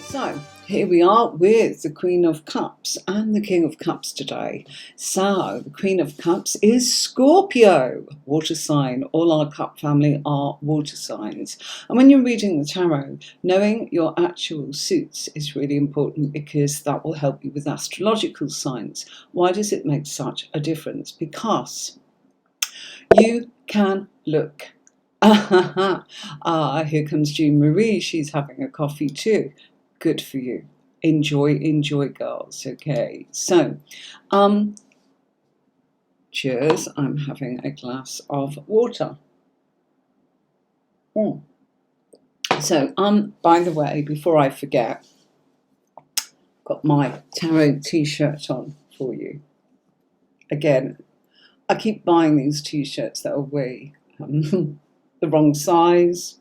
So here we are with the Queen of Cups and the King of Cups today. So the Queen of Cups is Scorpio, water sign. All our cup family are water signs. And when you're reading the tarot, knowing your actual suits is really important because that will help you with astrological signs. Why does it make such a difference? Because you can look. Here comes Jean Marie. She's having a coffee too. Good for you. Enjoy, girls. Okay, so, cheers. I'm having a glass of water. So, by the way, before I forget, got my tarot t-shirt on for you. Again, I keep buying these t-shirts that are way the wrong size,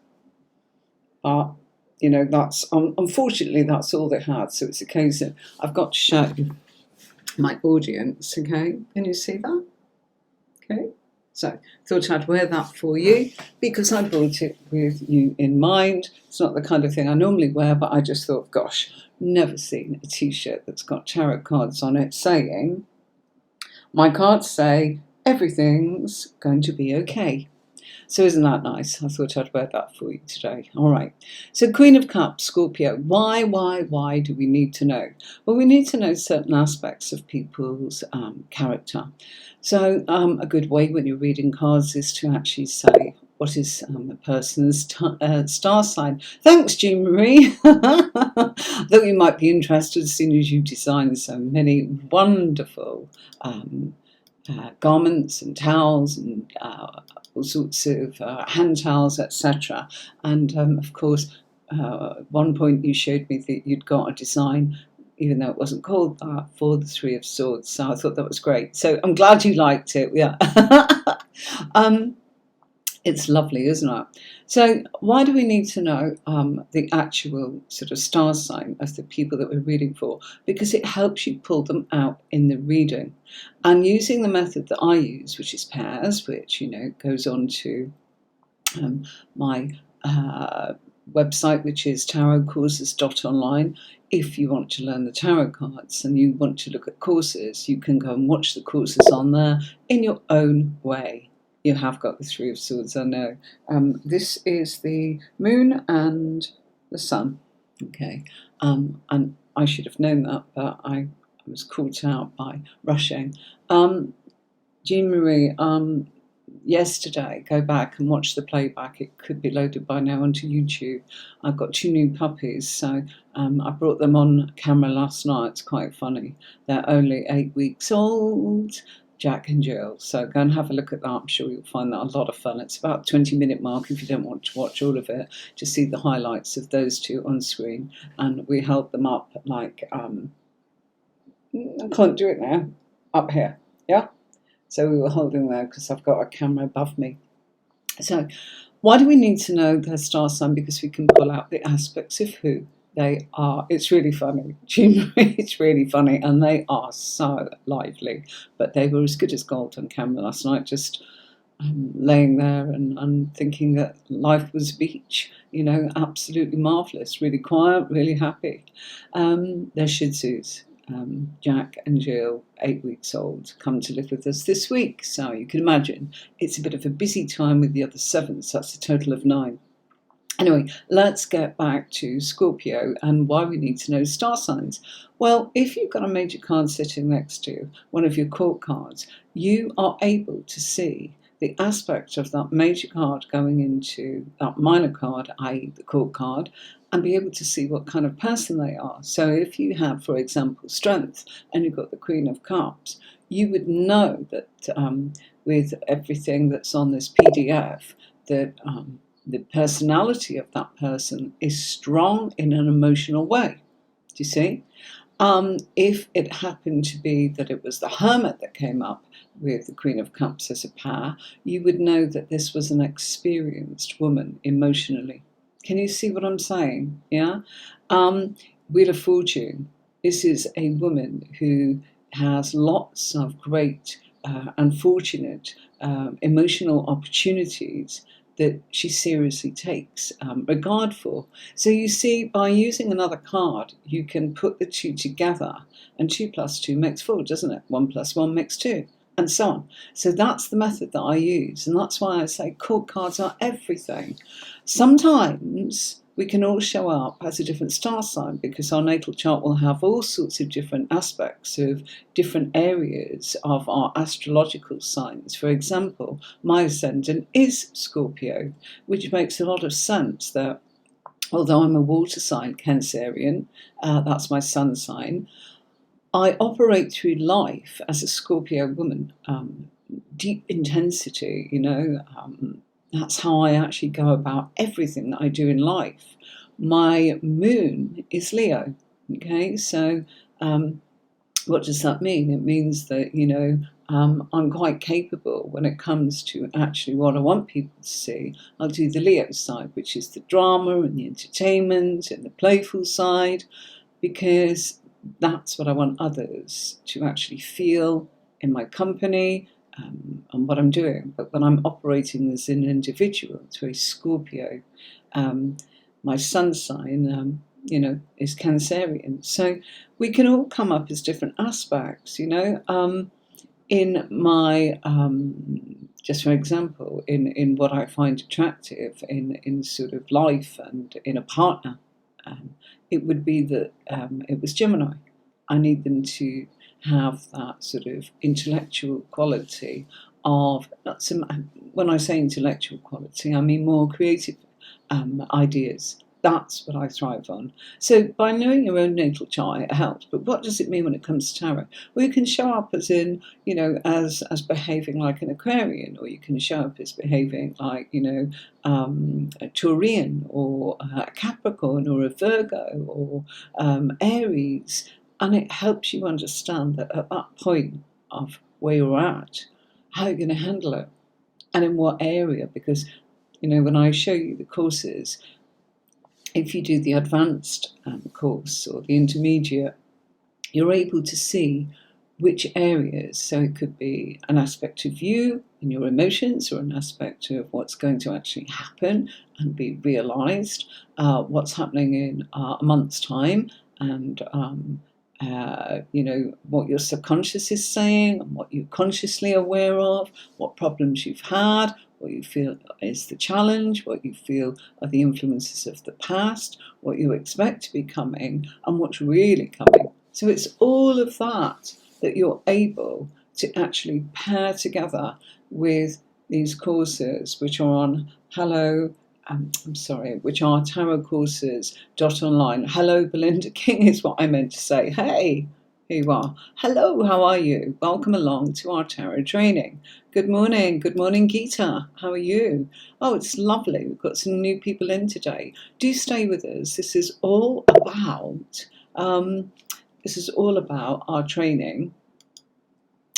but you know, that's unfortunately that's all they had. So it's a case of I've got to show my audience. Okay, can you see that? Okay, so thought I'd wear that for you because I brought it with you in mind. It's not the kind of thing I normally wear, but I just thought, gosh, never seen a t-shirt that's got tarot cards on it saying, my cards say everything's going to be okay. So isn't that nice? I thought I'd wear that for you today. All right. So Queen of Cups, Scorpio. Why do we need to know? Well, we need to know certain aspects of people's character. So a good way when you're reading cards is to actually say, what is a person's star sign? Thanks, Jean Marie. Though you might be interested as soon as you design so many wonderful garments and towels and all sorts of hand towels, etc. And of course, one point you showed me that you'd got a design, even though it wasn't called that, for the Three of Swords. So I thought that was great. So I'm glad you liked it. Yeah. It's lovely, isn't it? So why do we need to know the actual sort of star sign of the people that we're reading for? Because it helps you pull them out in the reading. And using the method that I use, which is pairs, which, you know, goes on to my website, which is tarotcourses.online. If you want to learn the tarot cards and you want to look at courses, you can go and watch the courses on there in your own way. You have got the Three of Swords, I know. This is the moon and the sun. Okay. And I should have known that, but I was caught out by rushing. Jean Marie, yesterday, go back and watch the playback. It could be loaded by now onto YouTube. I've got 2 new puppies, so I brought them on camera last night. It's quite funny. They're only 8 weeks old. Jack and Jill. So go and have a look at that. I'm sure you'll find that a lot of fun. It's about 20-minute mark if you don't want to watch all of it. Just see the highlights of those 2 on screen. And we held them up like, I can't do it now, up here, yeah? So we were holding there because I've got a camera above me. So why do we need to know their star sign? Because we can pull out the aspects of who they are. It's really funny. It's really funny, and they are so lively. But they were as good as gold on camera last night, just laying there and thinking that life was a beach. You know, absolutely marvellous, really quiet, really happy. They're Shih Tzus. Jack and Jill, 8 weeks old, come to live with us this week. So you can imagine it's a bit of a busy time with the other 7, so that's a total of 9. Anyway, let's get back to Scorpio and why we need to know star signs. Well, if you've got a major card sitting next to one of your court cards, you are able to see the aspect of that major card going into that minor card, i.e. the court card, and be able to see what kind of person they are. So if you have, for example, strength, and you've got the Queen of Cups, you would know that with everything that's on this PDF, that the personality of that person is strong in an emotional way. Do you see? If it happened to be that it was the Hermit that came up with the Queen of Cups as a pair, you would know that this was an experienced woman emotionally. Can you see what I'm saying? Yeah? Wheel of Fortune. This is a woman who has lots of great and fortunate emotional opportunities that she seriously takes regard for. So you see, by using another card, you can put the two together, and 2 plus 2 makes 4, doesn't it? 1 plus 1 makes 2, and so on. So that's the method that I use, and that's why I say court cards are everything. Sometimes we can all show up as a different star sign, because our natal chart will have all sorts of different aspects of different areas of our astrological signs. For example, my ascendant is Scorpio, which makes a lot of sense that although I'm a water sign, Cancerian, that's my sun sign, I operate through life as a Scorpio woman. Deep intensity, that's how I actually go about everything that I do in life. My moon is Leo. Okay, so what does that mean? It means that, I'm quite capable when it comes to actually what I want people to see. I'll do the Leo side, which is the drama and the entertainment and the playful side, because that's what I want others to actually feel in my company and what I'm doing. But when I'm operating as an individual, to a Scorpio, my sun sign, is Cancerian. So we can all come up as different aspects, in my, just for example, in what I find attractive in sort of life and in a partner. It would be that it was Gemini. I need them to have that sort of intellectual quality of, when I say intellectual quality, I mean more creative ideas. That's what I thrive on. So by knowing your own natal chart, it helps. But what does it mean when it comes to tarot? Well, you can show up as in, as behaving like an Aquarian, or you can show up as behaving like, a Taurian, or a Capricorn, or a Virgo, or Aries. And it helps you understand that at that point of where you're at, how you're going to handle it, and in what area. Because, when I show you the courses, if you do the advanced course or the intermediate, you're able to see which areas. So it could be an aspect of you and your emotions, or an aspect of what's going to actually happen and be realised, what's happening in a month's time, and what your subconscious is saying, and what you're consciously aware of, what problems you've had, what you feel is the challenge, what you feel are the influences of the past, what you expect to be coming, and what's really coming. So it's all of that you're able to actually pair together with these courses, which are on which are tarot courses.online. Hello, Belinda King is what I meant to say. Hey, here you are. Hello, how are you? Welcome along to our tarot training. Good morning, Geeta. How are you? Oh, it's lovely. We've got some new people in today. Do stay with us. This is all about our training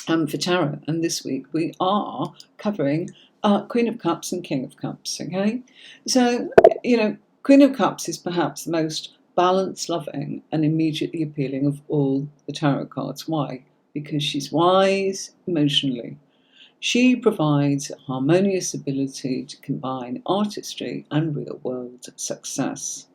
for tarot. And this week we are covering Queen of Cups and King of Cups. Okay, so Queen of Cups is perhaps the most balanced, loving, and immediately appealing of all the tarot cards. Why? Because she's wise emotionally. She provides a harmonious ability to combine artistry and real-world success.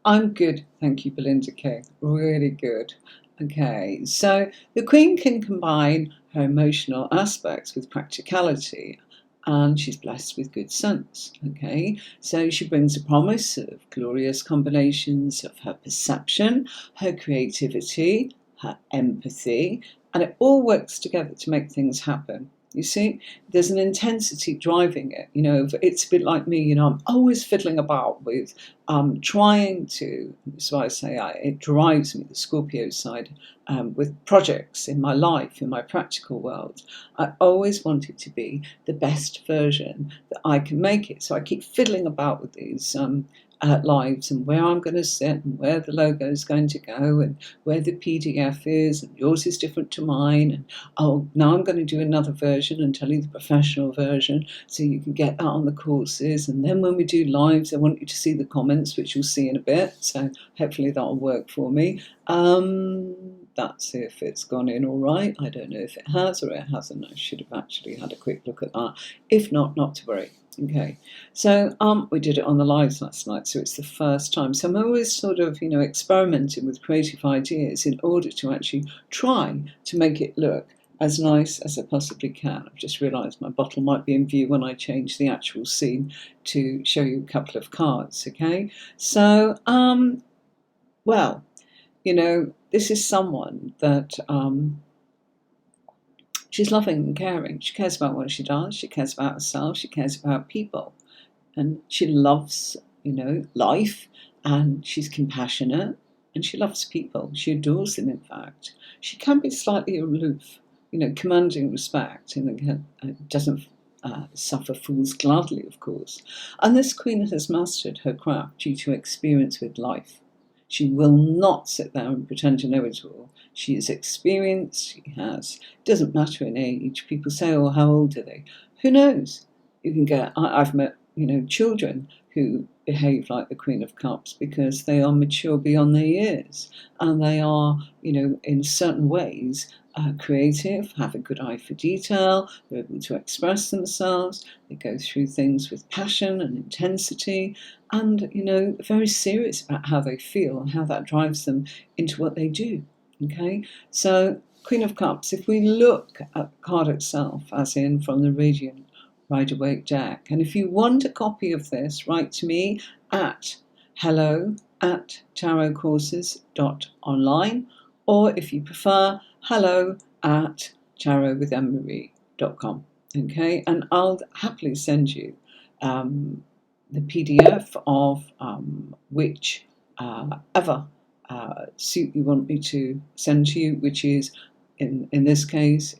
I'm good, thank you, Belinda King. Really good. Okay, so the Queen can combine her emotional aspects with practicality, and she's blessed with good sense. Okay, so she brings a promise of glorious combinations of her perception, her creativity, her empathy, and it all works together to make things happen. You see, there's an intensity driving it. It's a bit like me. I'm always fiddling about with trying to. So I say it drives me, the Scorpio side, with projects in my life, in my practical world. I always want it to be the best version that I can make it. So I keep fiddling about with these lives, and where I'm going to sit, and where the logo is going to go, and where the PDF is, and yours is different to mine, and now I'm going to do another version and tell you the professional version so you can get that on the courses. And then when we do lives, I want you to see the comments, which you'll see in a bit, so hopefully that'll work for me. That's if it's gone in all right. I don't know if it has or it hasn't. I should have actually had a quick look at that. If not, not to worry. Okay, so we did it on the lives last night, so it's the first time. So I'm always sort of, experimenting with creative ideas in order to actually try to make it look as nice as I possibly can. I've just realised my bottle might be in view when I change the actual scene to show you a couple of cards. Okay, so well, this is someone that she's loving and caring. She cares about what she does. She cares about herself. She cares about people. And she loves, life. And she's compassionate. And she loves people. She adores them, in fact. She can be slightly aloof, commanding respect. And doesn't suffer fools gladly, of course. And this queen has mastered her craft due to experience with life. She will not sit there and pretend to know it all. She is experienced, it doesn't matter in age. People say, oh, how old are they? Who knows? I've met, children who behave like the Queen of Cups because they are mature beyond their years. And they are, in certain ways, creative, have a good eye for detail, they're able to express themselves, they go through things with passion and intensity, and very serious about how they feel and how that drives them into what they do. Okay, so Queen of Cups, if we look at the card itself, as in from the Radiant Waite Deck, and if you want a copy of this, write to me at hello@tarotcourses.online, or if you prefer, hello@tarotwithemmemarie.com. Okay, and I'll happily send you the PDF of which ever suit you want me to send to you, which is in this case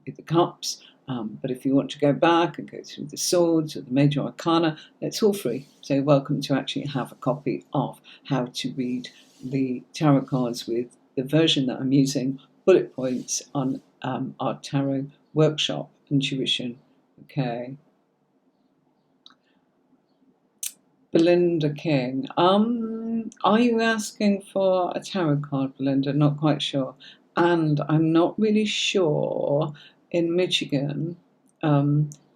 with the cups. But if you want to go back and go through the swords or the major arcana, it's all free. So you're welcome to actually have a copy of how to read the tarot cards with the version that I'm using, bullet points on our tarot workshop intuition. Okay. Belinda King. Are you asking for a tarot card, Belinda? Not quite sure. And I'm not really sure in Michigan.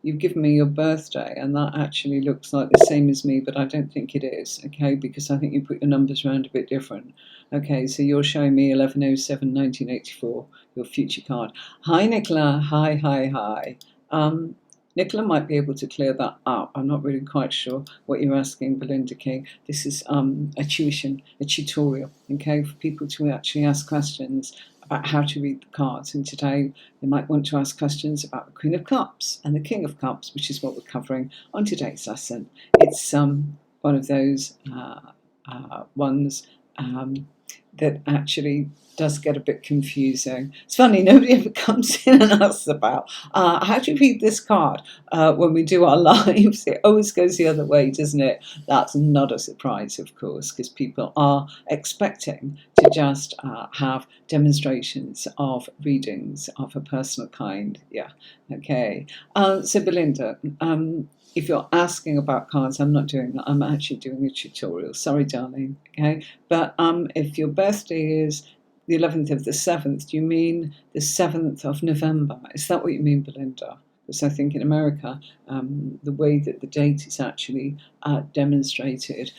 You've given me your birthday, and that actually looks like the same as me, but I don't think it is, okay, because I think you put your numbers around a bit different. Okay, so you're showing me 11/07/1984, your future card. Hi, Nicola. Hi. Nicola might be able to clear that up. I'm not really quite sure what you're asking, Belinda King. This is a tutorial, okay, for people to actually ask questions about how to read the cards. And today they might want to ask questions about the Queen of Cups and the King of Cups, which is what we're covering on today's lesson. It's one of those ones that actually does get a bit confusing. It's funny, nobody ever comes in and asks about how do you read this card when we do our lives. It always goes the other way, doesn't it? That's not a surprise, of course, because people are expecting to just have demonstrations of readings of a personal kind. Yeah, okay. So Belinda, if you're asking about cards, I'm not doing that. I'm actually doing a tutorial. Sorry, darling. Okay, but if your birthday is the 11th of the 7th, do you mean the 7th of November? Is that what you mean, Belinda? Because I think in America, the way that the date is actually demonstrated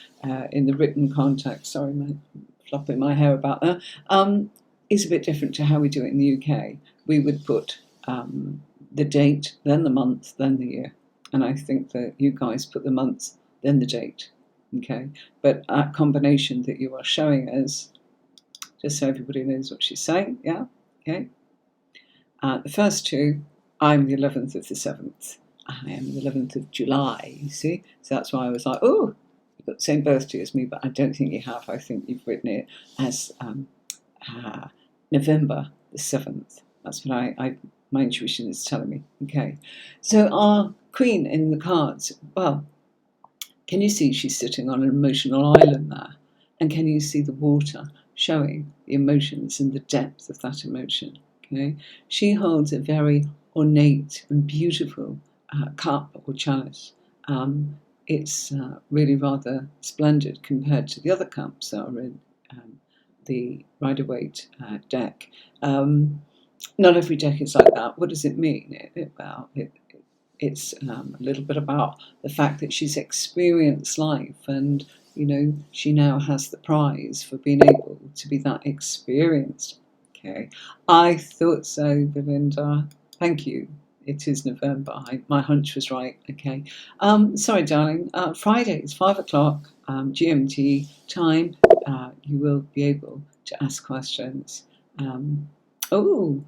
in the written context, sorry, I'm flopping my hair about that, is a bit different to how we do it in the UK. We would put the date, then the month, then the year. And I think that you guys put the months, then the date. Okay, but that combination that you are showing us, just so everybody knows what she's saying, yeah, okay. The first two, I'm the 11th of the 7th. I am the 11th of July, you see? So that's why I was like, oh, you've got the same birthday as me, but I don't think you have. I think you've written it as November the 7th. That's what my intuition is telling me. Okay, so our queen in the cards, well, can you see she's sitting on an emotional island there? And can you see the water showing the emotions and the depth of that emotion? Okay, she holds a very ornate and beautiful cup or chalice. It's really rather splendid compared to the other cups that are in the Rider-Waite deck. Not every deck is like that. What does it mean? it's a little bit about the fact that she's experienced life, and she now has the prize for being able to be that experienced. Okay, I thought so, Belinda. Thank you. It is November. My hunch was right. Okay. Sorry, darling. Fridays, 5 o'clock GMT time. You will be able to ask questions. Oh,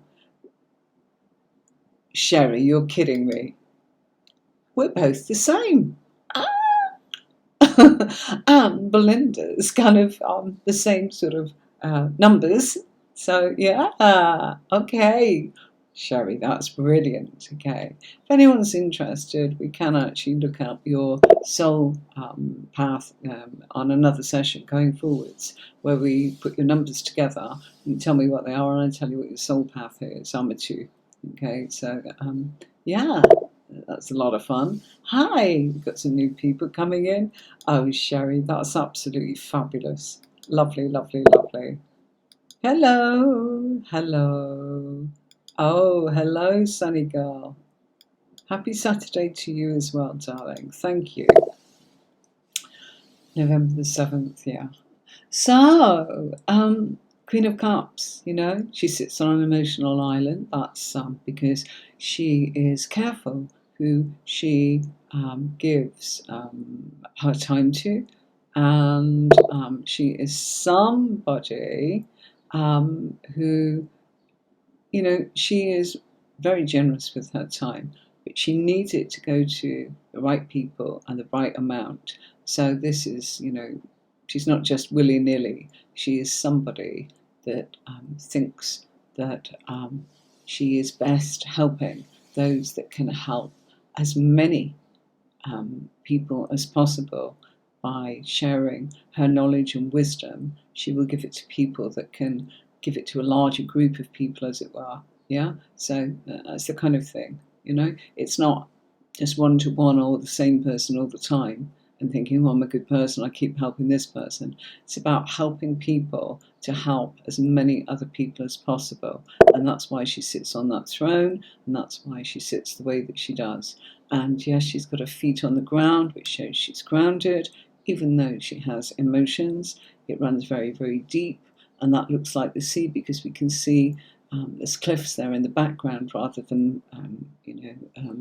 Sherry, you're kidding me. We're both the same. And Belinda's kind of the same sort of numbers. So, yeah, okay. Sherry, that's brilliant. Okay. If anyone's interested, we can actually look up your soul path on another session going forwards, where we put your numbers together. You tell me what they are, and I tell you what your soul path is. I'm a 2. Okay. So, yeah. That's a lot of fun. Hi, we've got some new people coming in. Oh, Sherry, that's absolutely fabulous. Lovely, lovely, lovely. Hello, hello. Oh, hello, Sunny Girl. Happy Saturday to you as well, darling. Thank you. November the 7th, yeah. So, Queen of Cups, she sits on an emotional island. That's because she is careful who she gives her time to, and she is somebody who, she is very generous with her time, but she needs it to go to the right people and the right amount. So this is, she's not just willy-nilly. She is somebody that thinks that she is best helping those that can help as many people as possible. By sharing her knowledge and wisdom, she will give it to people that can give it to a larger group of people, as it were. Yeah, so that's the kind of thing. It's not just one-to-one or the same person all the time and thinking, oh, I'm a good person, I keep helping this person. It's about helping people to help as many other people as possible. And that's why she sits on that throne, and that's why she sits the way that she does. And yes, she's got her feet on the ground, which shows she's grounded, even though she has emotions. It runs very, very deep, and that looks like the sea because we can see there's cliffs there in the background rather than,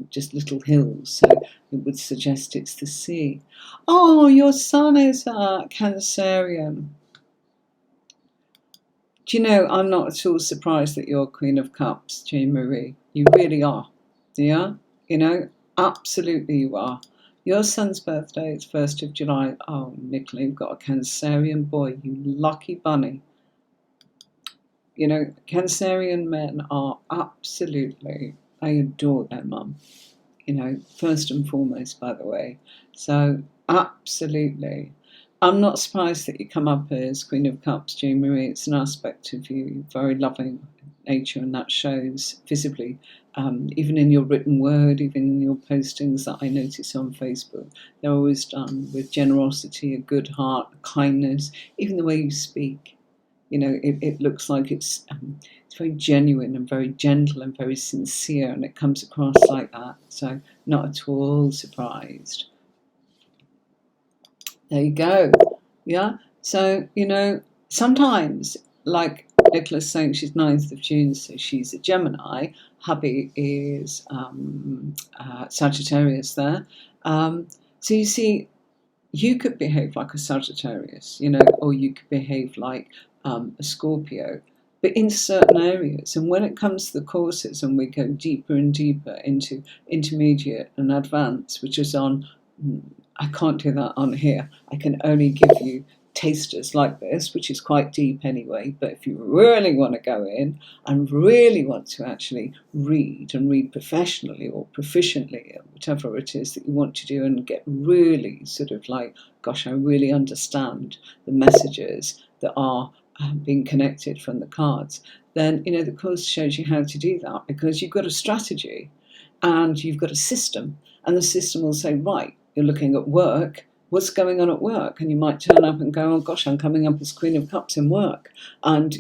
just little hills. So it would suggest it's the sea. Oh, your son is a Cancerian. Do you know, I'm not at all surprised that you're Queen of Cups, Jane Marie. You really are. Yeah? Absolutely you are. Your son's birthday is 1st of July. Oh, Nicola, you've got a Cancerian boy. You lucky bunny. Cancerian men are absolutely, I adore their mum. First and foremost, by the way. So, absolutely. I'm not surprised that you come up as Queen of Cups, Jane Marie. It's an aspect of you, very loving nature, and that shows visibly, even in your written word, even in your postings that I notice on Facebook. They're always done with generosity, a good heart, kindness, even the way you speak. It looks like it's very genuine and very gentle and very sincere, and it comes across like that. So not at all surprised. There you go. Yeah. So, sometimes, like Nicola's saying, she's 9th of June, so she's a Gemini. Hubby is Sagittarius there. So you see, you could behave like a Sagittarius, or you could behave like a Scorpio, but in certain areas. And when it comes to the courses and we go deeper and deeper into intermediate and advanced, which is on, I can't do that on here. I can only give you tasters like this, which is quite deep anyway. But if you really want to go in and really want to actually read and read professionally or proficiently, or whatever it is that you want to do, and get really sort of like, gosh, I really understand the messages that are being connected from the cards, then the course shows you how to do that, because you've got a strategy and you've got a system, and the system will say, right, you're looking at work, what's going on at work? And you might turn up and go, oh gosh, I'm coming up as Queen of Cups in work, and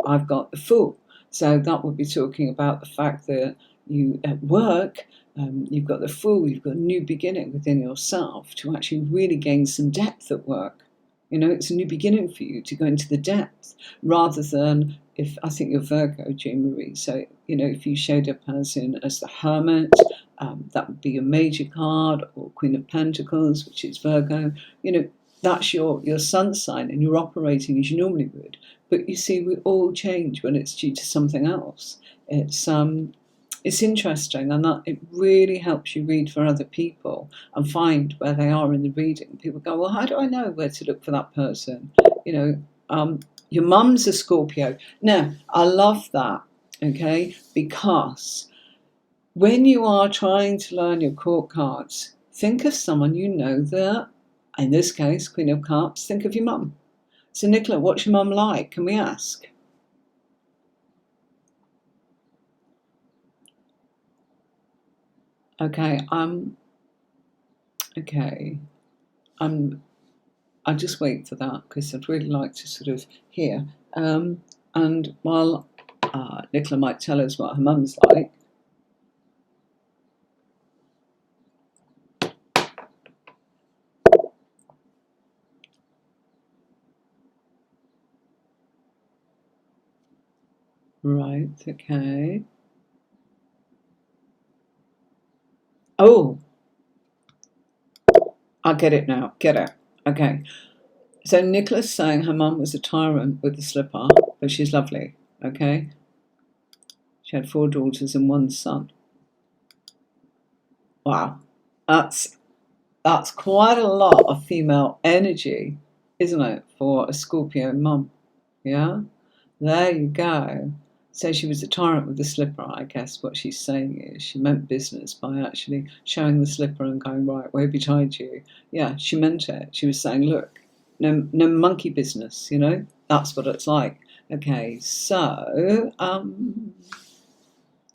I've got the Fool. So that would be talking about the fact that you at work, you've got the Fool, you've got a new beginning within yourself to actually really gain some depth at work. You know, it's a new beginning for you to go into the depth, rather than, if I think you're Virgo, Jean Marie, so, you know, if you showed up as the Hermit, that would be your major card, or Queen of Pentacles, which is Virgo. You know, that's your sun sign, and you're operating as you normally would. But you see, we all change when it's due to something else. It's interesting, and that it really helps you read for other people and find where they are in the reading. People go, well, how do I know where to look for that person? You know, your mum's a Scorpio. Now, I love that, okay, because when you are trying to learn your court cards, think of someone you know that, in this case, Queen of Cups, think of your mum. So, Nicola, what's your mum like? Can we ask? Okay, okay, I'll just wait for that because I'd really like to sort of hear. And while Nicola might tell us what her mum's like. Right, okay. Oh, I get it now. Get it. Okay. So Nicola's saying her mum was a tyrant with a slipper, but she's lovely. Okay. She had 4 daughters and 1 son. Wow. That's quite a lot of female energy, isn't it, for a Scorpio mum? Yeah? There you go. So she was a tyrant with the slipper. I guess what she's saying is she meant business by actually showing the slipper and going, right, way behind you. Yeah, she meant it. She was saying, look, no monkey business, you know? That's what it's like. Okay, so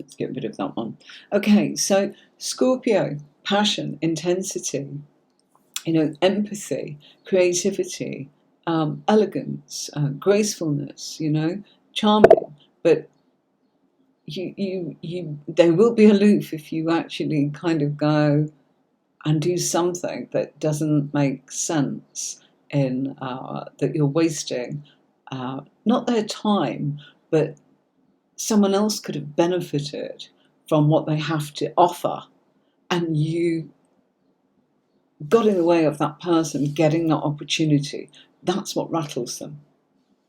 let's get rid of that one. Okay, so Scorpio, passion, intensity, you know, empathy, creativity, elegance, gracefulness, you know, charming. But they will be aloof if you actually kind of go and do something that doesn't make sense, in that you're wasting not their time, but someone else could have benefited from what they have to offer, and you got in the way of that person getting that opportunity. That's what rattles them.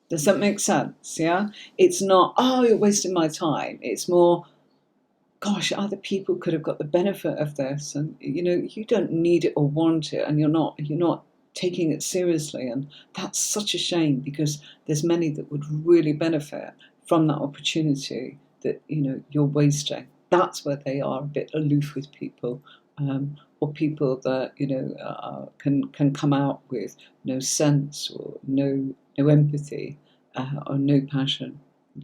Does that make sense? Yeah? It's not, oh, you're wasting my time. It's more, gosh, other people could have got the benefit of this, and you know, you don't need it or want it, and you're not taking it seriously, and that's such a shame, because there's many that would really benefit from that opportunity that, you know, you're wasting. That's where they are a bit aloof with people, or people that, you know, can come out with no sense, or no empathy, or no passion.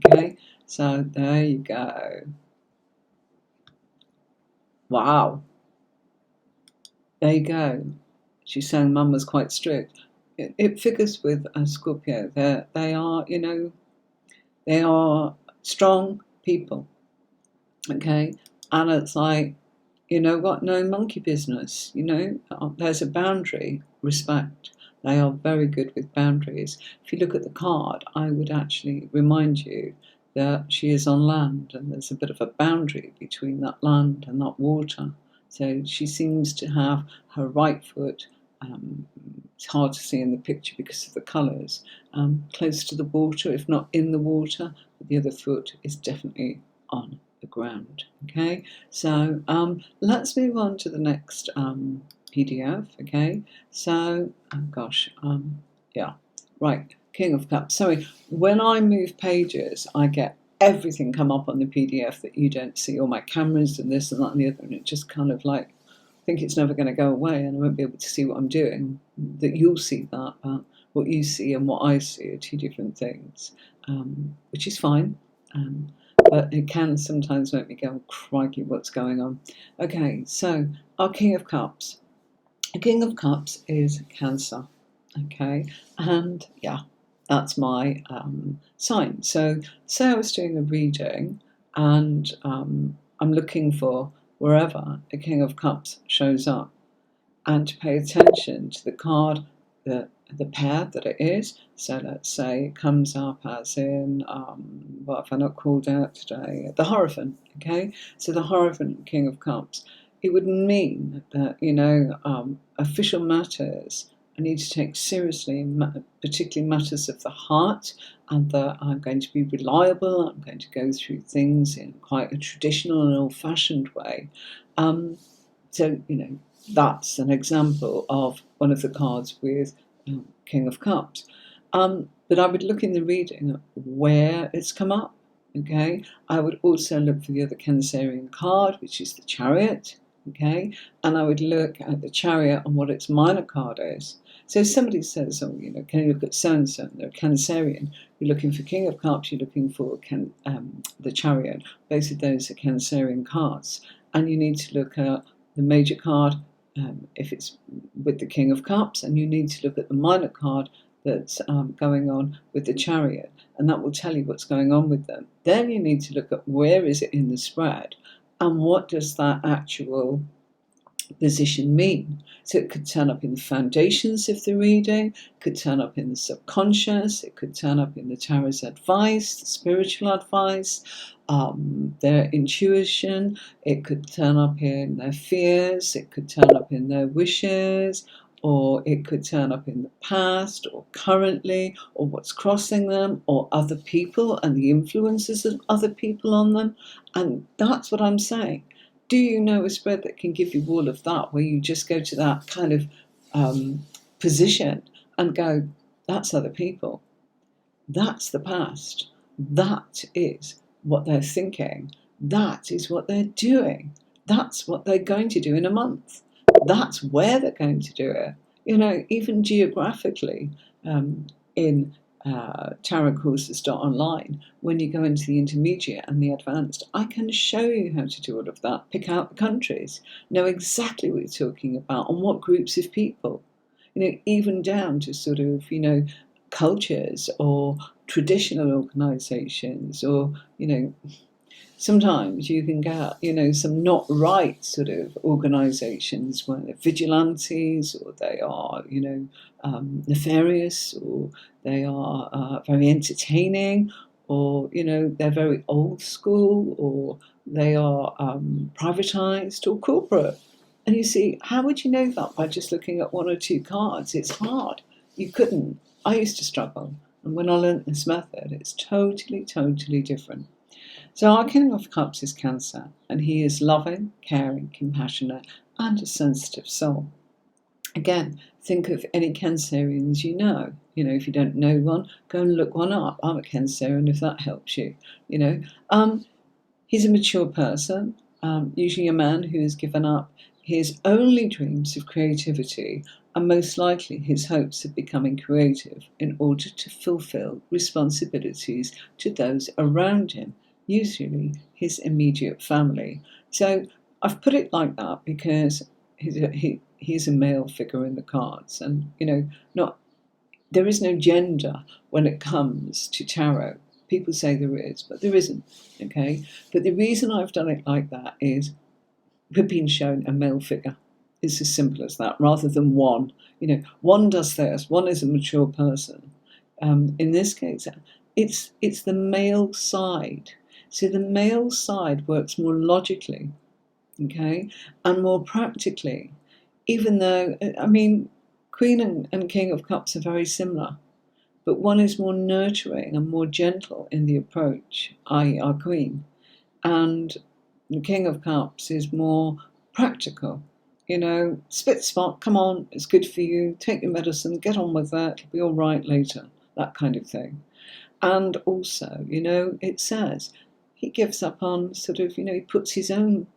Okay, so there you go. Wow, there you go. She's saying mum was quite strict. It figures with a Scorpio. They are, you know, they are strong people. Okay, and it's like, you know what? No monkey business. You know, there's a boundary, respect. They are very good with boundaries. If you look at the card, I would actually remind you that she is on land, and there's a bit of a boundary between that land and that water. So she seems to have her right foot, it's hard to see in the picture because of the colours, close to the water, if not in the water, but the other foot is definitely on the ground. Okay, so let's move on to the next PDF. Okay, so yeah, right, King of Cups. Sorry, when I move pages, I get everything come up on the PDF that you don't see, all my cameras and this and that and the other, and it just kind of like, I think it's never going to go away, and I won't be able to see what I'm doing. That you'll see that, but what you see and what I see are 2 different things, which is fine. But it can sometimes make me go, crikey, what's going on? Okay, so our King of Cups. The King of Cups is Cancer. Okay, and yeah, that's my sign. So say I was doing a reading, and I'm looking for wherever a King of Cups shows up, and to pay attention to the card, the pair that it is. So let's say it comes up as in, what have I not called out today? The Hierophant, okay? So the Hierophant, King of Cups. It would mean that, official matters I need to take seriously, particularly matters of the heart, and that I'm going to be reliable, I'm going to go through things in quite a traditional and old-fashioned way. So, that's an example of one of the cards with King of Cups. But I would look in the reading at where it's come up, okay? I would also look for the other Cancerian card, which is the Chariot, okay? And I would look at the Chariot and what its minor card is. So if somebody says, can you look at so-and-so? They're Cancerian. You're looking for King of Cups, you're looking for the Chariot. Both of those are Cancerian cards. And you need to look at the major card, if it's with the King of Cups, and you need to look at the minor card that's going on with the Chariot, and that will tell you what's going on with them. Then you need to look at where is it in the spread, and what does that actual position mean. So it could turn up in the foundations of the reading, could turn up in the subconscious, it could turn up in the tarot's advice, the spiritual advice, their intuition, it could turn up in their fears, it could turn up in their wishes, or it could turn up in the past or currently, or what's crossing them, or other people and the influences of other people on them. And that's what I'm saying. Do you know a spread that can give you all of that, where you just go to that kind of position and go, that's other people, that's the past, that is what they're thinking, that is what they're doing, that's what they're going to do in a month, that's where they're going to do it. Even geographically, in tarotcourses.online, when you go into the intermediate and the advanced, I can show you how to do all of that, pick out the countries, know exactly what you're talking about and what groups of people, even down to sort of, cultures or traditional organizations, or, sometimes you can get, some not right sort of organizations where they're vigilantes, or they are, nefarious, or they are very entertaining, or, they're very old school, or they are privatized or corporate. And you see, how would you know that by just looking at one or two cards? It's hard. You couldn't. I used to struggle. And when I learned this method, it's totally, totally different. So our King of Cups is Cancer, and he is loving, caring, compassionate, and a sensitive soul. Again, think of any Cancerians you know. If you don't know one, go and look one up. I'm a Cancerian, if that helps you. He's a mature person, usually a man who has given up his only dreams of creativity, and most likely his hopes of becoming creative in order to fulfill responsibilities to those around him, usually his immediate family. So I've put it like that because he's a male figure in the cards, and there is no gender when it comes to tarot. People say there is, but there isn't, okay? But the reason I've done it like that is we're being shown a male figure. It's as simple as that, rather than one. One does this, one is a mature person. In this case, it's the male side. So the male side works more logically, okay, and more practically, even though, Queen and King of Cups are very similar, but one is more nurturing and more gentle in the approach, i.e. our Queen, and the King of Cups is more practical. Spit spot, come on, it's good for you, take your medicine, get on with that, it'll be all right later, that kind of thing. And also, it says he gives up on sort of, he puts his own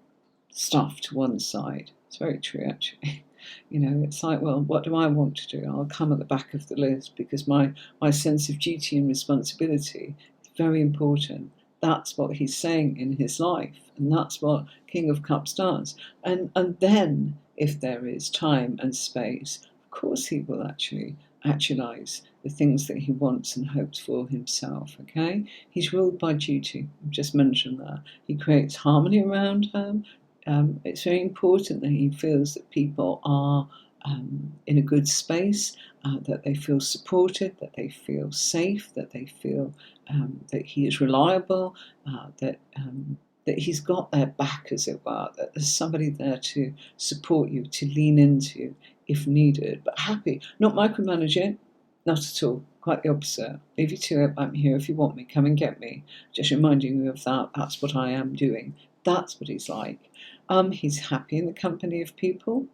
stuff to one side. It's very true, actually. It's like, well, what do I want to do? I'll come at the back of the list because my sense of duty and responsibility is very important. That's what he's saying in his life, and that's what King of Cups does. And then, if there is time and space, of course he will actually actualize the things that he wants and hopes for himself. Okay, he's ruled by duty. I've just mentioned that. He creates harmony around him. It's very important that he feels that people are in a good space, that they feel supported, that they feel safe, that they feel that he is reliable, that he's got their back, as it were, that there's somebody there to support you, to lean into if needed, but happy, not micromanaging, not at all, quite the opposite. Leave you to it, I'm here if you want me, come and get me. Just reminding you of that, that's what I am doing. That's what he's like. He's happy in the company of people.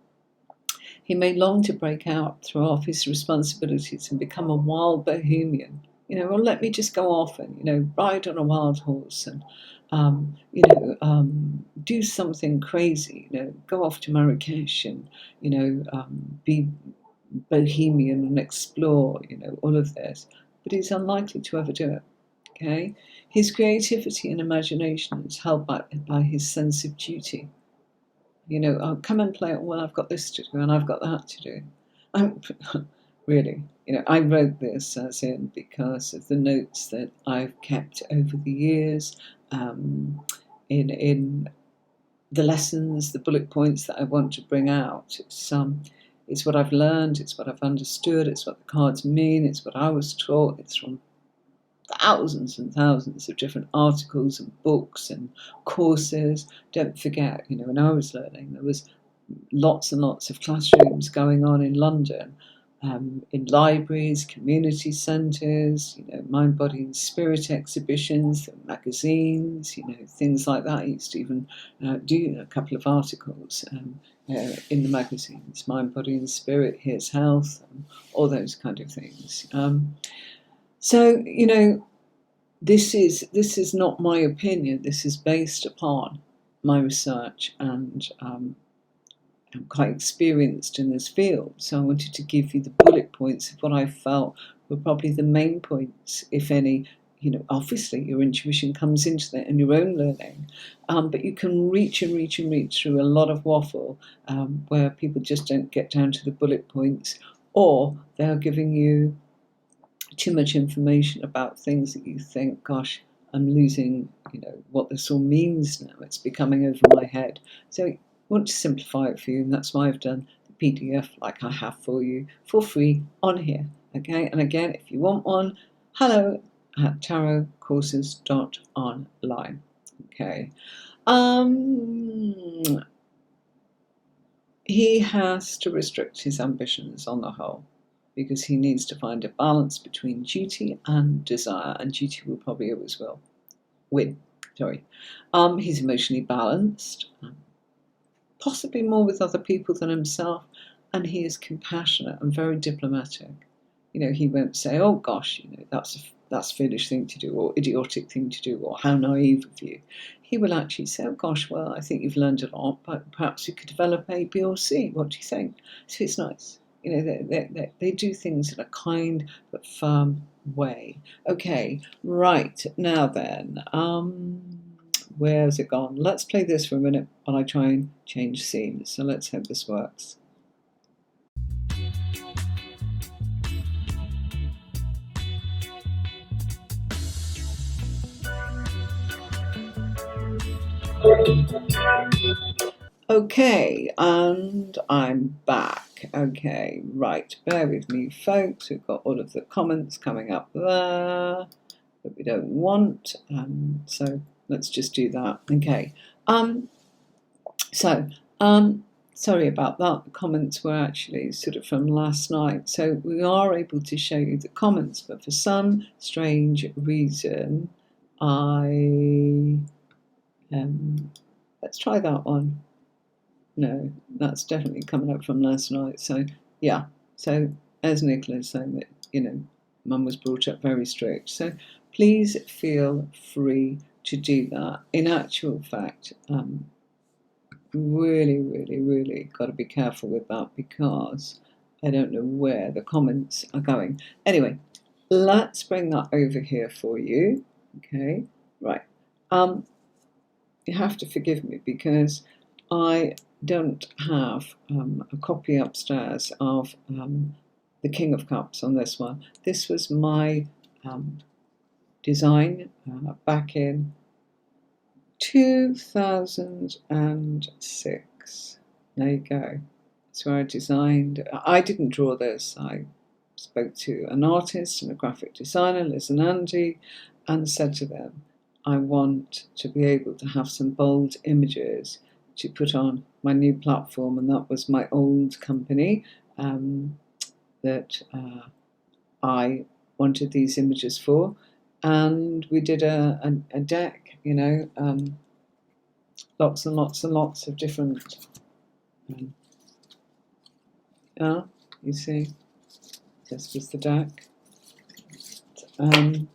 He may long to break out, throw off his responsibilities and become a wild bohemian. Or let me just go off and, ride on a wild horse and, do something crazy, go off to Marrakesh and, be bohemian and explore, all of this. But he's unlikely to ever do it, okay? His creativity and imagination is held back by his sense of duty. Oh, come and play. Well, I've got this to do and I've got that to do. Really, I wrote this as in because of the notes that I've kept over the years, in the lessons, the bullet points that I want to bring out. It's what I've learned, it's what I've understood, it's what the cards mean, it's what I was taught, it's from thousands and thousands of different articles and books and courses. Don't forget, when I was learning, there was lots and lots of classrooms going on in London, in libraries, community centres, mind, body and spirit exhibitions, magazines, things like that. I used to even do a couple of articles in the magazines, Mind, Body and Spirit, Here's Health, all those kind of things. So, this is not my opinion. This is based upon my research, and I'm quite experienced in this field. So I wanted to give you the bullet points of what I felt were probably the main points, if any. Obviously your intuition comes into that in your own learning, but you can reach through a lot of waffle where people just don't get down to the bullet points, or they're giving you too much information about things that you think, gosh, I'm losing, what this all means now. It's becoming over my head. So I want to simplify it for you, and that's why I've done the PDF like I have for you for free on here. Okay, and again, if you want one, hello@tarotcourses.online. Okay. He has to restrict his ambitions on the whole, because he needs to find a balance between duty and desire, and duty will probably always win. He's emotionally balanced, possibly more with other people than himself, and he is compassionate and very diplomatic. He won't say, oh gosh, that's a foolish thing to do, or idiotic thing to do, or how naive of you. He will actually say, oh gosh, well, I think you've learned a lot, but perhaps you could develop A, B, or C. What do you think? So it's nice. They do things in a kind but firm way. Okay, right, now then, where's it gone? Let's play this for a minute while I try and change scenes. So let's hope this works. Okay, and I'm back. Okay, right, bear with me, folks. We've got all of the comments coming up there that we don't want, so let's just do that. Okay, sorry about that. The comments were actually sort of from last night, so we are able to show you the comments, but for some strange reason, let's try that one. No, that's definitely coming up from last night. So, yeah. So, as Nicholas saying that, Mum was brought up very strict. So, please feel free to do that. In actual fact, really, really, really got to be careful with that, because I don't know where the comments are going. Anyway, let's bring that over here for you. Okay, right. You have to forgive me because I don't have a copy upstairs of the King of Cups on this one. This was my design back in 2006. There you go. That's where I designed. I didn't draw this. I spoke to an artist and a graphic designer, Liz and Andy, and said to them, I want to be able to have some bold images to put on my new platform, and that was my old company that I wanted these images for. And we did a deck, you know, lots and lots and lots of different, you see, this was the deck. And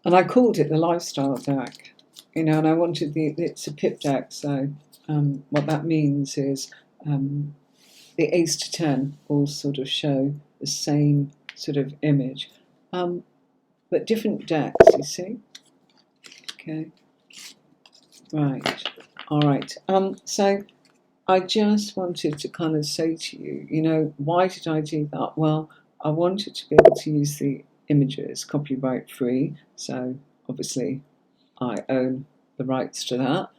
I called it the Lifestyle Deck, you know, and I wanted it's a pip deck, so what that means is the Ace to 10 all sort of show the same sort of image, but different decks, you see. Okay, right, all right. So I just wanted to kind of say to you, you know, why did I do that? Well, I wanted to be able to use the images copyright free, so obviously I own the rights to that.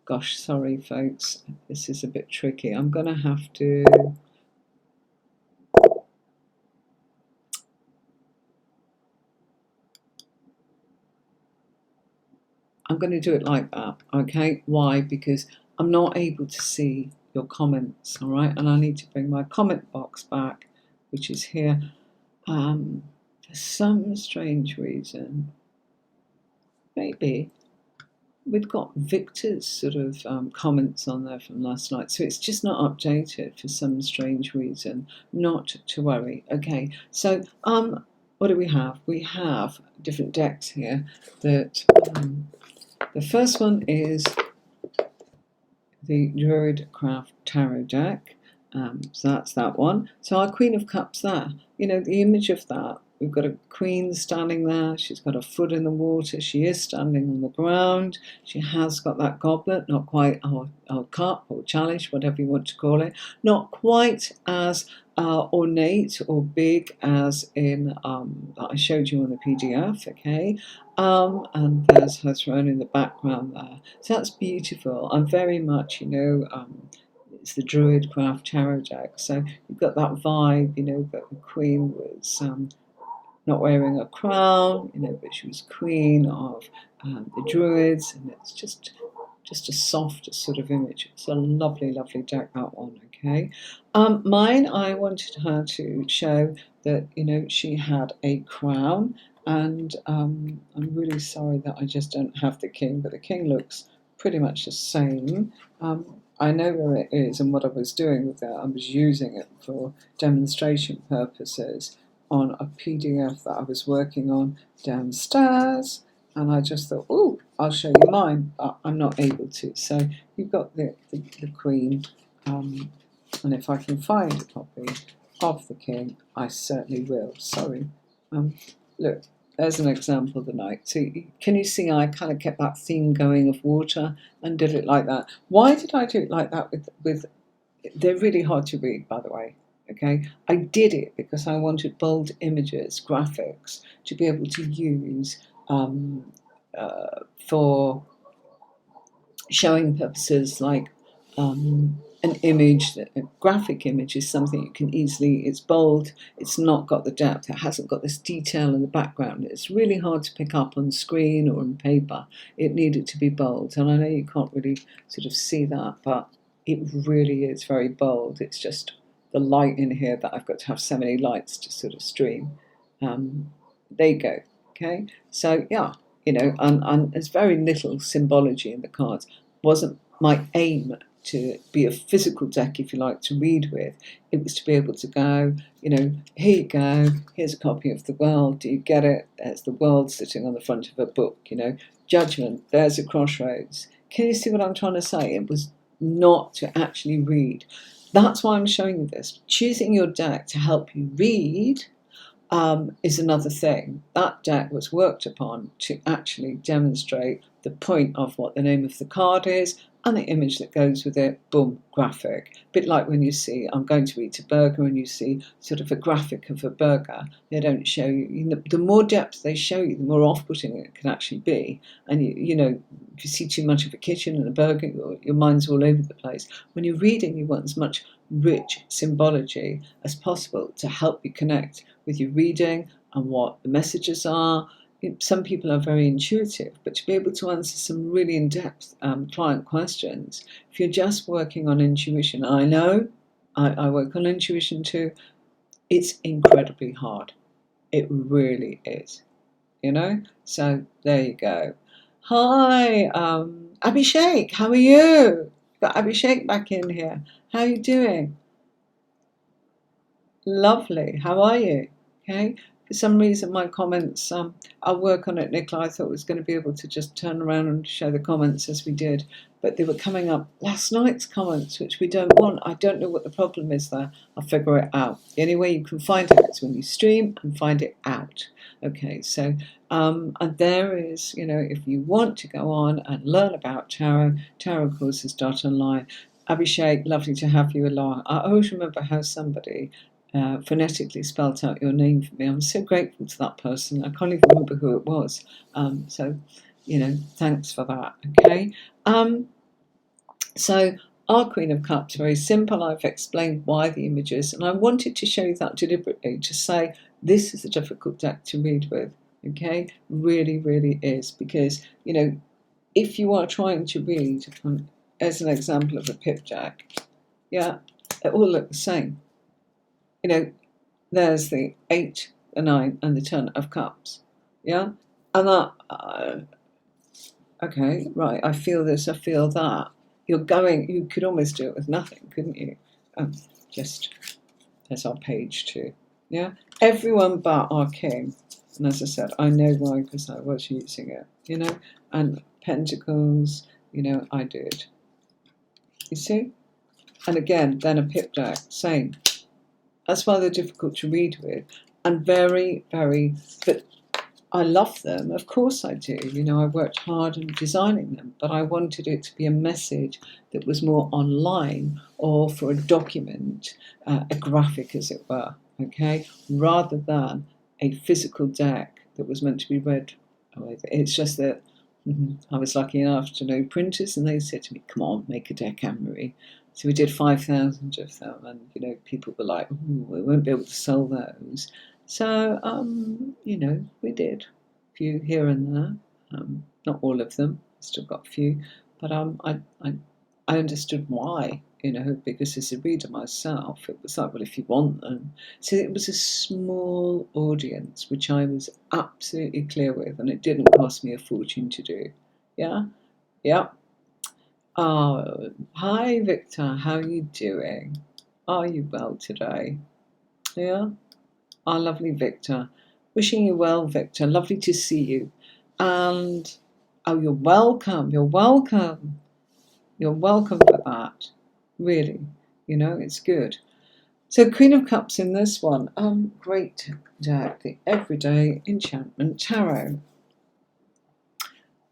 Gosh, sorry folks, this is a bit tricky. I'm going to have to do it like that, okay? Why? Because I'm not able to see your comments, all right? And I need to bring my comment box back, which is here. For some strange reason, maybe we've got Victor's sort of comments on there from last night, so it's just not updated for some strange reason. Not to worry. Okay, so what do we have? We have different decks here. That the first one is the Druidcraft Tarot Deck. So that's that one. So our Queen of Cups there, you know, the image of that, we've got a queen standing there. She's got a foot in the water. She is standing on the ground. She has got that goblet, not quite our cup or chalice, whatever you want to call it. Not quite as ornate or big as in that I showed you on the PDF, okay? And there's her throne in the background there. So that's beautiful. I'm very much, you know, it's the Druidcraft Tarot Deck. So you've got that vibe, you know, that the Queen was not wearing a crown, you know, but she was Queen of the Druids, and it's just a soft sort of image. It's a lovely, lovely deck, that one, okay? Mine, I wanted her to show that, you know, she had a crown, and I'm really sorry that I just don't have the king, but the king looks pretty much the same. I know where it is and what I was doing with it. I was using it for demonstration purposes on a PDF that I was working on downstairs, and I just thought, oh, I'll show you mine, but I'm not able to. So you've got the Queen, and if I can find a copy of the King, I certainly will. Sorry. Look, there's an example of the Knight. So can you see I kind of kept that theme going of water and did it like that? Why did I do it like that with they're really hard to read, by the way. Okay, I did it because I wanted bold images, graphics, to be able to use for showing purposes, like an image, a graphic image is something you can easily, it's bold, it's not got the depth, it hasn't got this detail in the background. It's really hard to pick up on screen or on paper. It needed to be bold, and I know you can't really sort of see that, but it really is very bold. It's just the light in here that I've got to have so many lights to sort of stream. There you go. Okay, so yeah, you know, and there's very little symbology in the cards. Wasn't my aim to be a physical deck, if you like, to read with. It was to be able to go, you know, here you go, here's a copy of the world, do you get it? There's the world sitting on the front of a book, you know, judgment, there's a crossroads. Can you see what I'm trying to say? It was not to actually read. That's why I'm showing you this. Choosing your deck to help you read is another thing. That deck was worked upon to actually demonstrate the point of what the name of the card is, and the image that goes with it, boom, graphic. A bit like when you see, I'm going to eat a burger, and you see sort of a graphic of a burger. They don't show you, the more depth they show you, the more off-putting it can actually be. And you know, if you see too much of a kitchen and a burger, your mind's all over the place. When you're reading, you want as much rich symbology as possible to help you connect with your reading and what the messages are. Some people are very intuitive, but to be able to answer some really in-depth client questions, if you're just working on intuition, I know, I work on intuition too, it's incredibly hard. It really is, you know? So there you go. Hi, Abhishek, how are you? Got Abhishek back in here. How are you doing? Lovely. How are you? Okay. For some reason, my comments, I'll work on it, Nicola. I thought I was going to be able to just turn around and show the comments as we did, but they were coming up last night's comments, which we don't want. I don't know what the problem is there. I'll figure it out. The only way you can find it is when you stream and find it out. Okay, so, and there is, you know, if you want to go on and learn about tarot courses.online. Abhishek, lovely to have you along. I always remember how somebody phonetically spelt out your name for me. I'm so grateful to that person. I can't even remember who it was. So, you know, thanks for that. Okay. So our Queen of Cups, very simple. I've explained why the images, and I wanted to show you that deliberately to say this is a difficult deck to read with. Okay, really, really is, because, you know, if you are trying to read, as an example of a pip deck, yeah, it all look the same. You know, there's the 8, the 9, and the 10 of cups. Yeah? And that, okay, right, I feel this, I feel that. You could almost do it with nothing, couldn't you? Just, there's our page 2. Yeah? Everyone but our king. And as I said, I know why, because I was using it, you know? And pentacles, you know, I did. You see? And again, then a pip deck, same. That's why they're difficult to read with, and very, very, but I love them, of course I do. You know, I worked hard on designing them, but I wanted it to be a message that was more online or for a document, a graphic as it were, okay, rather than a physical deck that was meant to be read. It's just that I was lucky enough to know printers, and they said to me, come on, make a deck, Anne-Marie. So we did 5,000 of them, and, you know, people were like, we won't be able to sell those. So, you know, we did a few here and there, not all of them, still got a few, but I understood why, you know, because as a reader myself, it was like, well, if you want them. So it was a small audience, which I was absolutely clear with, and it didn't cost me a fortune to do. Yeah? Yeah. Oh, hi Victor, how are you doing? Are you well today? Yeah? Our lovely Victor. Wishing you well, Victor. Lovely to see you. And, oh, you're welcome. You're welcome. You're welcome for that. Really. You know, it's good. So Queen of Cups in this one. Great deck. The Everyday Enchantment Tarot.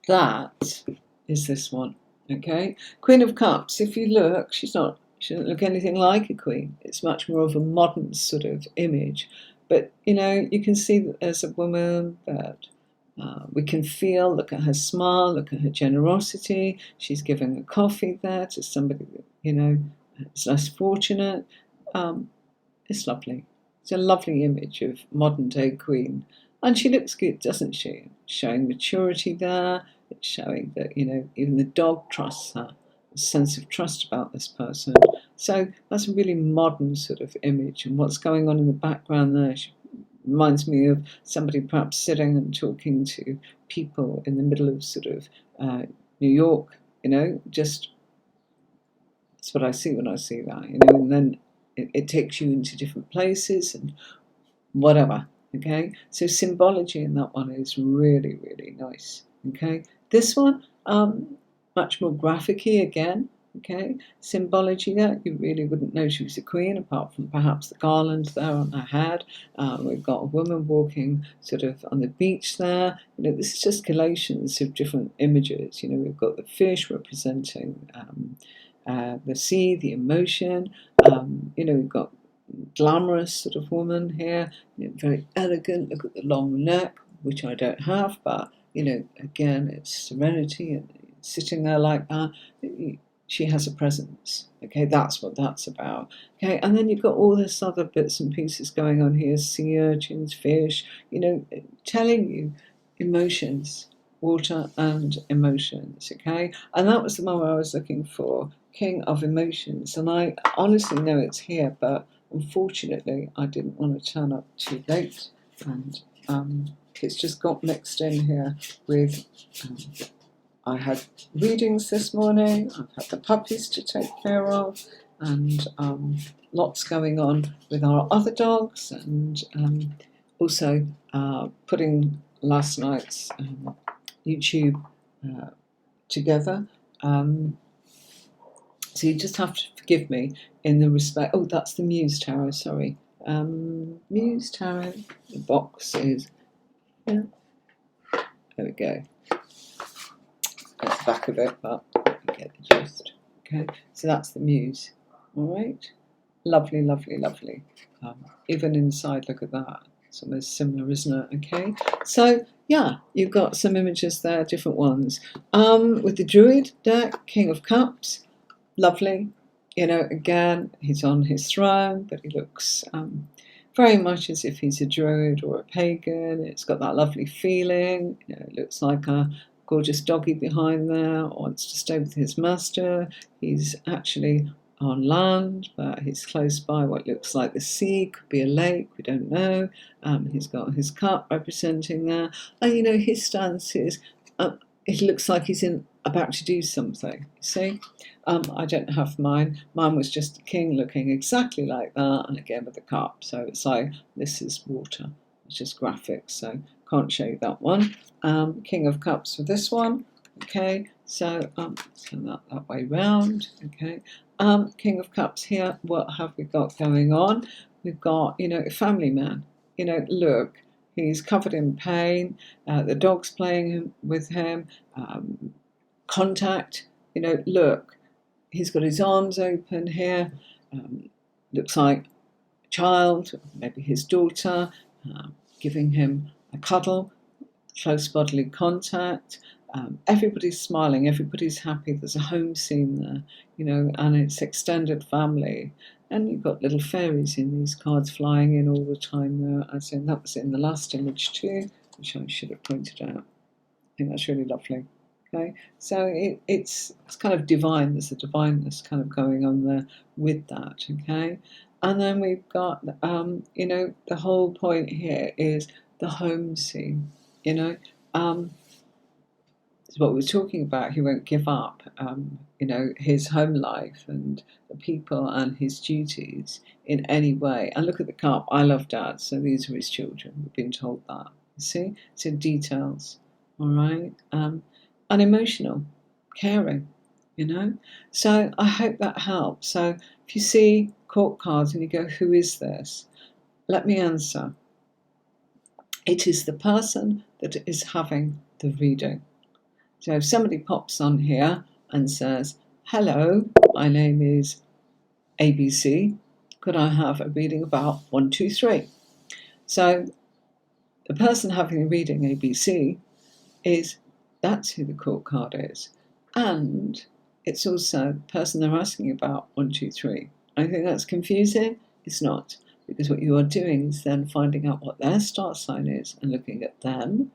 That is this one. Okay, Queen of Cups, if you look, she doesn't look anything like a queen. It's much more of a modern sort of image. But, you know, you can see that there's a woman that we can feel, look at her smile, look at her generosity. She's giving a coffee there to somebody that, you know, is less fortunate. It's lovely. It's a lovely image of modern day queen. And she looks good, doesn't she? Showing maturity there. It's showing that, you know, even the dog trusts her. A sense of trust about this person. So that's a really modern sort of image. And what's going on in the background there reminds me of somebody perhaps sitting and talking to people in the middle of sort of New York, you know, just that's what I see when I see that, you know, and then it takes you into different places and whatever, okay? So symbology in that one is really, really nice, okay? This one, much more graphic-y again, Okay, symbology there, you really wouldn't know she was a queen apart from perhaps the garland there on her head. We've got a woman walking sort of on the beach there. This is just collations of different images. We've got the fish representing the sea, the emotion. We've got glamorous sort of woman here, very elegant. Look at the long neck, which I don't have, but again, it's serenity and sitting there like that. She has a presence. Okay, that's what that's about. Okay, and then you've got all this other bits and pieces going on here: sea urchins, fish. Telling you emotions, water and emotions. Okay, and that was the one I was looking for, King of Emotions, and I honestly know it's here, but unfortunately, I didn't want to turn up too late, and it's just got mixed in here with. I had readings this morning. I've had the puppies to take care of, and lots going on with our other dogs, and also putting last night's YouTube together. So you just have to forgive me in the respect. Oh, that's the Muse Tarot. Sorry, Muse Tarot. The box is. Yeah. There we go. At the back of it, but you get the gist. Okay, so that's the Muse. All right, lovely, lovely, lovely. Even inside, look at that. It's almost similar, isn't it? Okay, so yeah, you've got some images there, different ones. With the Druid deck, King of Cups, lovely. Again, he's on his throne, but he looks very much as if he's a druid or a pagan. It's got that lovely feeling. It looks like a gorgeous doggy behind there, wants to stay with his master. He's actually on land, but he's close by what looks like the sea, could be a lake, we don't know. He's got his cup representing there. And his stance is, it looks like he's about to do something, you see? I don't have mine. Mine was just a king looking exactly like that, and again with a cup. So it's like, this is water. It's just graphics, so can't show you that one. King of Cups for this one. Okay, so turn that way round. Okay, King of Cups here. What have we got going on? We've got, a family man. Look, he's covered in pain. The dog's playing with him. Contact. Look, he's got his arms open here. Looks like a child, maybe his daughter, giving him a cuddle. Close bodily contact. Everybody's smiling, everybody's happy. There's a home scene there, and it's extended family. And you've got little fairies in these cards flying in all the time there. As in, that was in the last image too, which I should have pointed out. I think that's really lovely. Okay, so it's kind of divine. There's a divineness kind of going on there with that. Okay, and then we've got the whole point here is the home scene. It's what we were talking about. He won't give up, his home life and the people and his duties in any way. And look at the cup. I love Dad, so these are his children. We've been told that. You see? So details, all right? Unemotional, caring, So I hope that helps. So if you see court cards and you go, who is this? Let me answer. It is the person that is having the reading. So if somebody pops on here and says, hello, my name is ABC, could I have a reading about 1, 2, 3? So the person having the reading ABC that's who the court card is. And it's also the person they're asking about 1, 2, 3. I think that's confusing. It's not, because what you are doing is then finding out what their star sign is and looking at them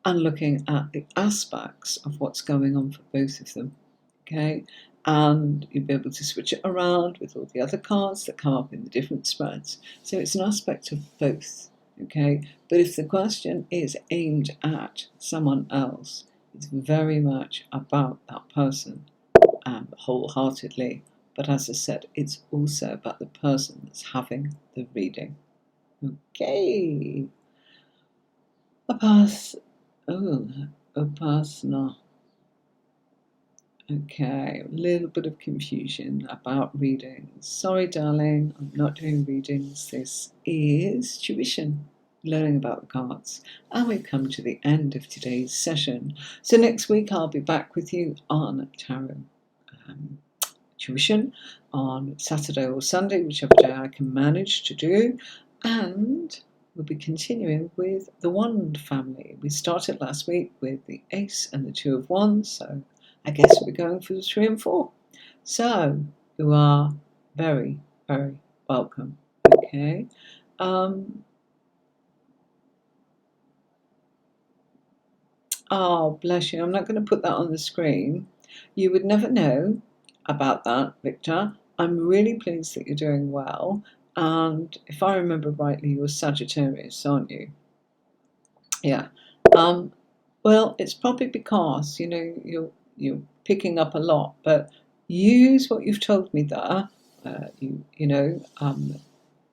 and looking at the aspects of what's going on for both of them. Okay, and you'll be able to switch it around with all the other cards that come up in the different spreads. So it's an aspect of both. Okay, but if the question is aimed at someone else, it's very much about that person wholeheartedly. But as I said, it's also about the person that's having the reading. Okay. Upasana. Okay, a little bit of confusion about readings. Sorry, darling, I'm not doing readings. This is tuition, learning about the cards. And we've come to the end of today's session. So next week I'll be back with you on tarot tuition on Saturday or Sunday, whichever day I can manage to do. And we'll be continuing with the Wand family. We started last week with the Ace and the Two of Wands, so I guess we're going for the 3 and 4. So you are very, very welcome. Okay. Oh, bless you. I'm not going to put that on the screen. You would never know about that, Victor. I'm really pleased that you're doing well. And if I remember rightly, you're Sagittarius, aren't you? Yeah. Well, it's probably because, you're picking up a lot, but use what you've told me there. And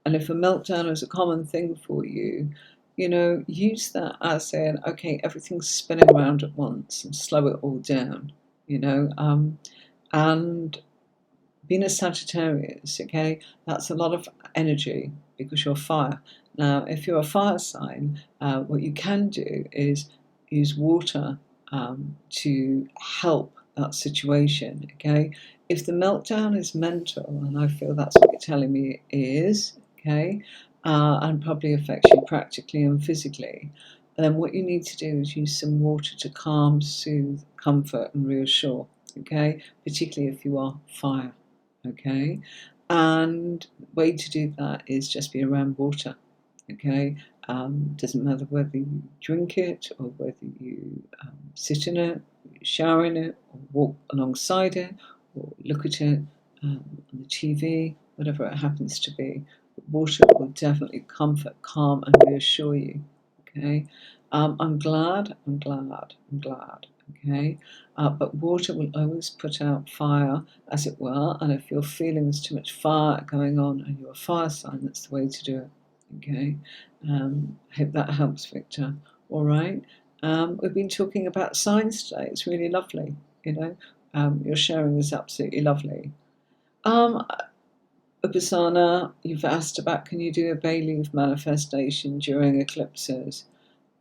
if a meltdown is a common thing for you, use that as in, okay, everything's spinning around at once and slow it all down, and being a Sagittarius, okay, that's a lot of energy because you're fire. Now, if you're a fire sign, what you can do is use water to help that situation, okay? If the meltdown is mental, and I feel that's what you're telling me it is, okay, and probably affects you practically and physically, then what you need to do is use some water to calm, soothe, comfort, and reassure, okay, particularly if you are fire. Okay, and the way to do that is just be around water. Okay, doesn't matter whether you drink it or whether you sit in it, shower in it, or walk alongside it, or look at it on the TV, whatever it happens to be. Water will definitely comfort, calm, and reassure you. Okay, I'm glad. Okay, but water will always put out fire, as it were, and if you're feeling there's too much fire going on and you're a fire sign, that's the way to do it. Okay, I hope that helps, Victor. All right, we've been talking about signs today. It's really lovely. Your sharing is absolutely lovely. Upasana, you've asked about, can you do a bay leaf manifestation during eclipses?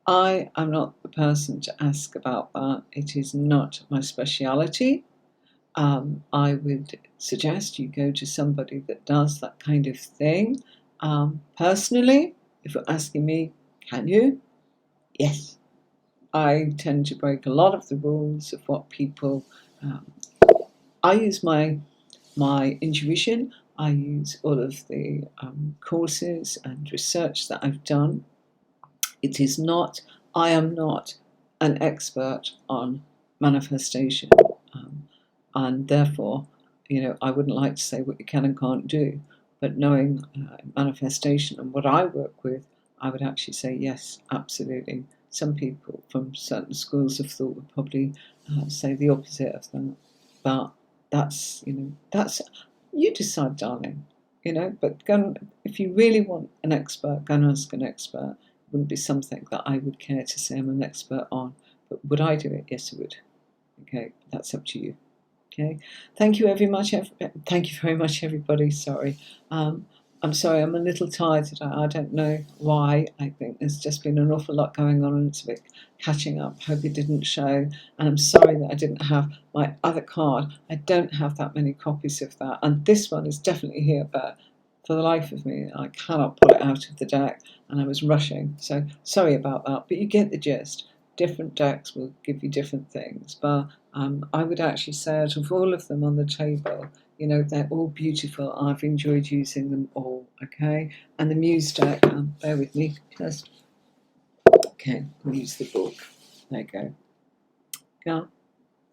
I am not the person to ask about that. It is not my speciality. I would suggest you go to somebody that does that kind of thing. Personally, if you're asking me, can you? Yes. I tend to break a lot of the rules of what people. I use my intuition. I use all of the courses and research that I've done. It is not, I am not an expert on manifestation. And therefore, I wouldn't like to say what you can and can't do. But knowing manifestation and what I work with, I would actually say yes, absolutely. Some people from certain schools of thought would probably say the opposite of that. But that's, you decide, darling. But if you really want an expert, go and ask an expert. It wouldn't be something that I would care to say I'm an expert on. But would I do it? Yes, I would. Okay, that's up to you. Okay, thank you very much. Thank you very much, everybody. Sorry, I'm sorry. I'm a little tired today. I don't know why. I think there's just been an awful lot going on, and it's a bit catching up. Hope it didn't show, and I'm sorry that I didn't have my other card. I don't have that many copies of that, and this one is definitely here, but for the life of me, I cannot pull it out of the deck, and I was rushing. So sorry about that, but you get the gist. Different decks will give you different things, but I would actually say out of all of them on the table, they're all beautiful. I've enjoyed using them all, okay? And the Muse deck, bear with me, just, okay, I'll use the book. There you go. Yeah,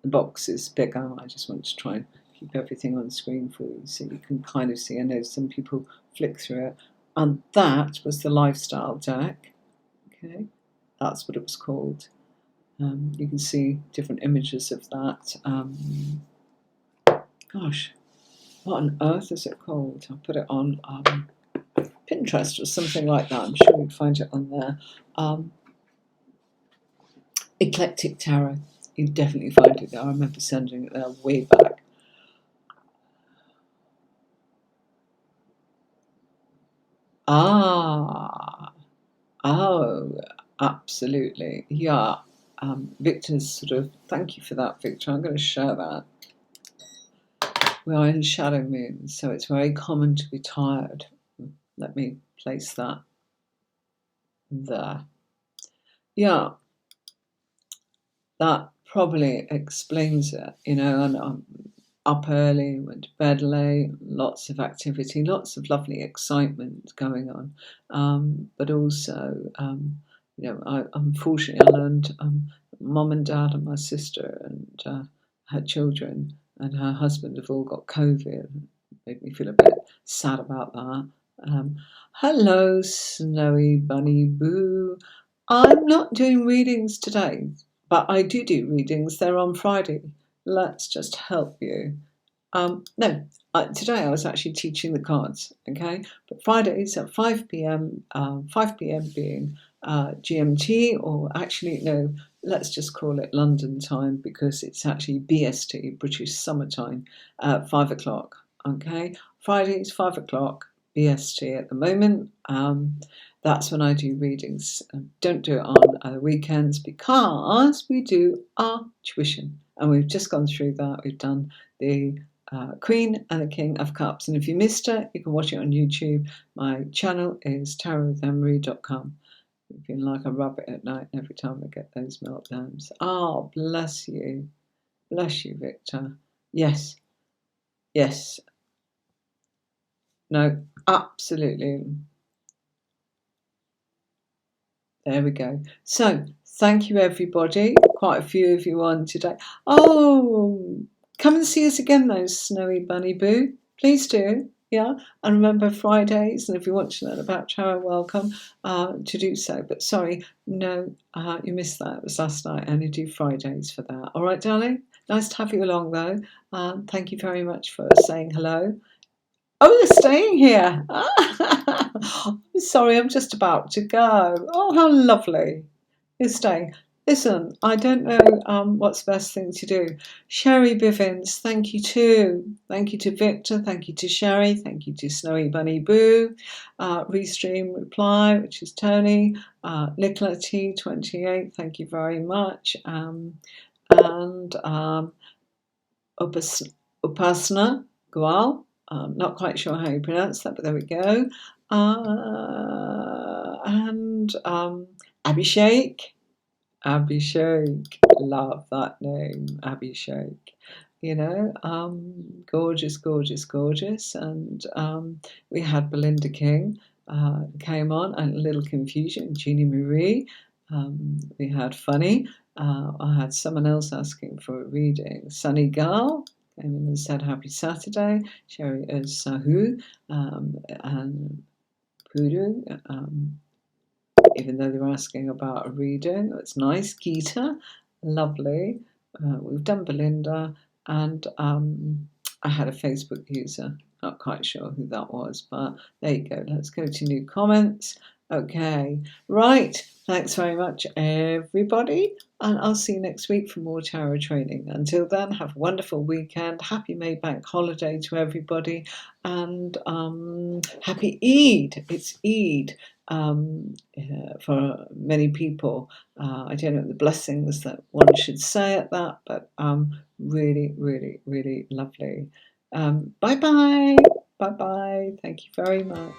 the box is bigger. I just want to try and keep everything on the screen for you so you can kind of see. I know some people flick through it. And that was the Lifestyle deck, okay? That's what it was called. You can see different images of that. Gosh, what on earth is it called? I'll put it on Pinterest or something like that. I'm sure you'd find it on there. Eclectic Tarot. You definitely find it there. I remember sending it there way back. Ah, oh, absolutely. Yeah. Victor's sort of, thank you for that, Victor. I'm going to share that. We are in shadow moon, so it's very common to be tired. Let me place that there. Yeah, that probably explains it, you know, and I'm up early, went to bed late, lots of activity, lots of lovely excitement going on. But also, you know, unfortunately, I learned mum and dad and my sister and her children and her husband have all got COVID. Made me feel a bit sad about that. Hello, Snowy Bunny Boo. I'm not doing readings today, but I do readings. They're on Friday. Let's just help you. No, today I was actually teaching the cards, okay? But Fridays at 5 p.m., 5 p.m. being GMT, or actually, no, let's just call it London time because it's actually BST, British Summer Time, 5 o'clock, okay? Fridays, 5 o'clock, BST at the moment. That's when I do readings. Don't do it on the weekends because we do our tuition. And we've just gone through that. We've done the Queen and the King of Cups. And if you missed it, you can watch it on YouTube. My channel is tarotwithemry.com. You feel like a rabbit at night every time I get those meltdowns. Oh, bless you. Bless you, Victor. Yes. Yes. No, absolutely. There we go. So, thank you, everybody. Quite a few of you on today. Oh, come and see us again, though, Snowy Bunny Boo. Please do. Yeah. And remember Fridays, and if you want to learn about tarot, welcome to do so. But sorry, no, you missed that. It was last night. I only do Fridays for that. All right, darling? Nice to have you along, though. Thank you very much for saying hello. Oh, you're staying here. I'm sorry, I'm just about to go. Oh, how lovely. You're staying. Listen, I don't know what's the best thing to do. Sherry Bivens, thank you too. Thank you to Victor. Thank you to Sherry. Thank you to Snowy Bunny Boo. Restream Reply, which is Tony. Nicola T28, thank you very much. And Upasana Goal. Not quite sure how you pronounce that, but there we go. And Abhishek. Abhishek. Love that name, Abhishek. You know, gorgeous, gorgeous, gorgeous. And we had Belinda King came on, and a little confusion. Jeannie Marie. We had Funny. I had someone else asking for a reading. Sunny Gal came in and said happy Saturday. Sherry is Sahu and Pudu, even though they're asking about a reading. It's nice. Geeta, lovely. We've done Belinda, and I had a Facebook user. Not quite sure who that was, but there you go. Let's go to new comments. Okay, right. Thanks very much, everybody. And I'll see you next week for more tarot training. Until then, have a wonderful weekend. Happy May Bank holiday to everybody. And happy Eid. It's Eid for many people. I don't know the blessings that one should say at that, but really, really, really lovely. Bye-bye. Bye-bye. Thank you very much.